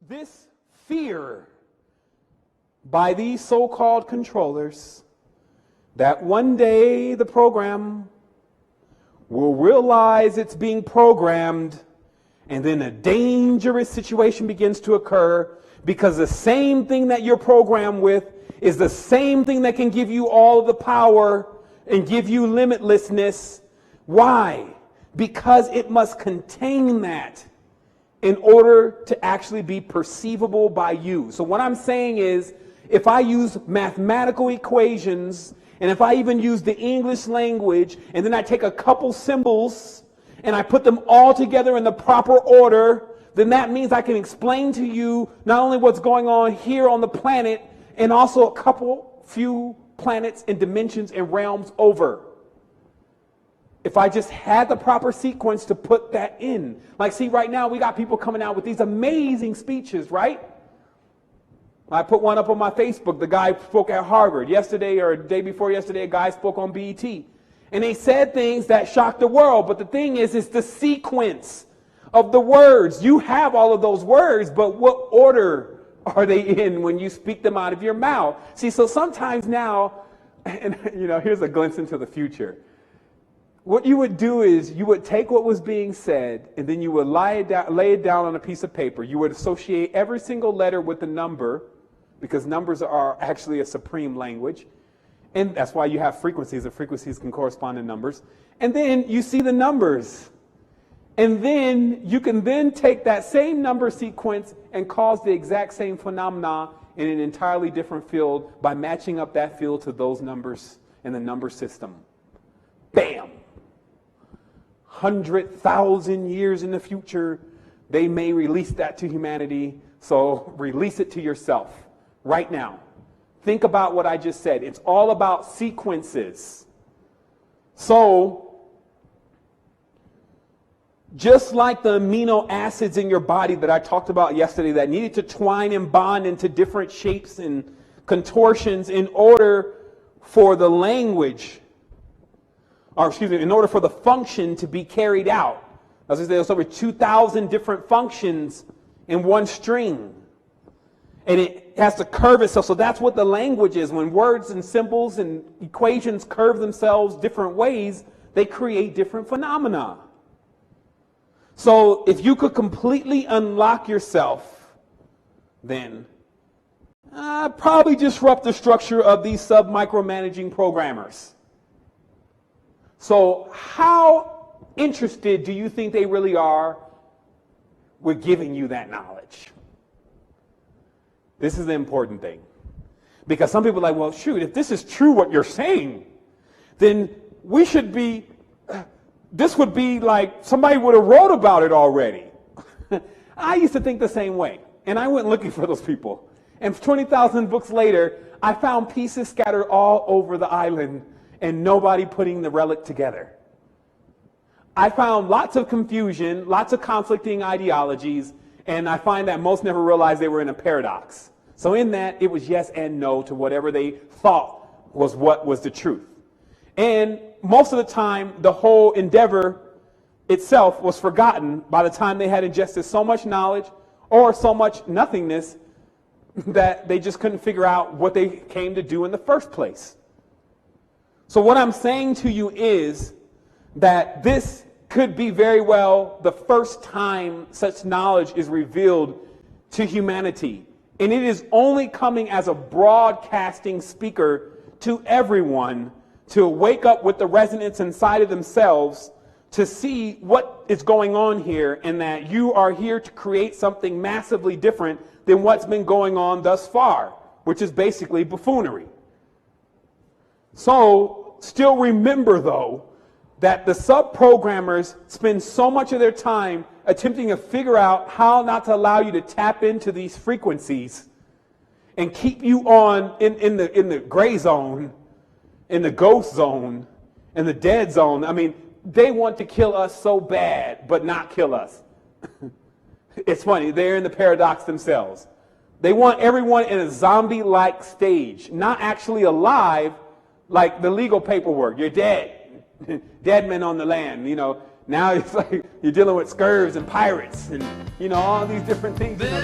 This fear by these so-called controllers that one day the program will realize it's being programmed, and then a dangerous situation begins to occur, because the same thing that you're programmed with is the same thing that can give you all of the power and give you limitlessness. Why? Because it must contain that in order to actually be perceivable by you. So what I'm saying is, if I use mathematical equations, and if I even use the English language, and then I take a couple symbols and I put them all together in the proper order, then that means I can explain to you not only what's going on here on the planet, and also a few planets and dimensions and realms over. If I just had the proper sequence to put that in. Like, see, right now we got people coming out with these amazing speeches, right? I put one up on my Facebook. The guy spoke at Harvard yesterday, or the day before yesterday. A guy spoke on BET, and they said things that shocked the world. But the thing is, it's the sequence of the words. You have all of those words, but what order are they in when you speak them out of your mouth? See, so sometimes now, and here's a glimpse into the future. What you would do is you would take what was being said, and then you would lay it down on a piece of paper. You would associate every single letter with a number, because numbers are actually a supreme language. And that's why you have frequencies. The frequencies can correspond to numbers. And then you see the numbers. And then you can then take that same number sequence and cause the exact same phenomena in an entirely different field by matching up that field to those numbers in the number system. Bam! 100,000 years in the future, they may release that to humanity. So release it to yourself right now. Think about what I just said. It's all about sequences. So, just like the amino acids in your body that I talked about yesterday that needed to twine and bond into different shapes and contortions in order for the language, in order for the function to be carried out. As I said, there's over 2,000 different functions in one string. And it has to curve itself. So that's what the language is. When words and symbols and equations curve themselves different ways, they create different phenomena. So if you could completely unlock yourself, then probably disrupt the structure of these sub-micromanaging programmers. So how interested do you think they really are with giving you that knowledge? This is the important thing. Because some people are like, well, shoot, if this is true what you're saying, then we should be, this would be like somebody would have wrote about it already. I used to think the same way. And I went looking for those people. And 20,000 books later, I found pieces scattered all over the island and nobody putting the relic together. I found lots of confusion, lots of conflicting ideologies, and I find that most never realized they were in a paradox. So in that, it was yes and no to whatever they thought was what was the truth. And most of the time, the whole endeavor itself was forgotten by the time they had ingested so much knowledge or so much nothingness that they just couldn't figure out what they came to do in the first place. So what I'm saying to you is that this could be very well the first time such knowledge is revealed to humanity. And it is only coming as a broadcasting speaker to everyone to wake up with the resonance inside of themselves to see what is going on here, and that you are here to create something massively different than what's been going on thus far, which is basically buffoonery. So still remember, though, that the sub-programmers spend so much of their time attempting to figure out how not to allow you to tap into these frequencies and keep you on in the gray zone, in the ghost zone, in the dead zone. I mean, they want to kill us so bad, but not kill us. It's funny, they're in the paradox themselves. They want everyone in a zombie-like stage, not actually alive like the legal paperwork. You're dead. Dead men on the land, Now it's like you're dealing with scurvs and pirates and, you know, all these different things. You know,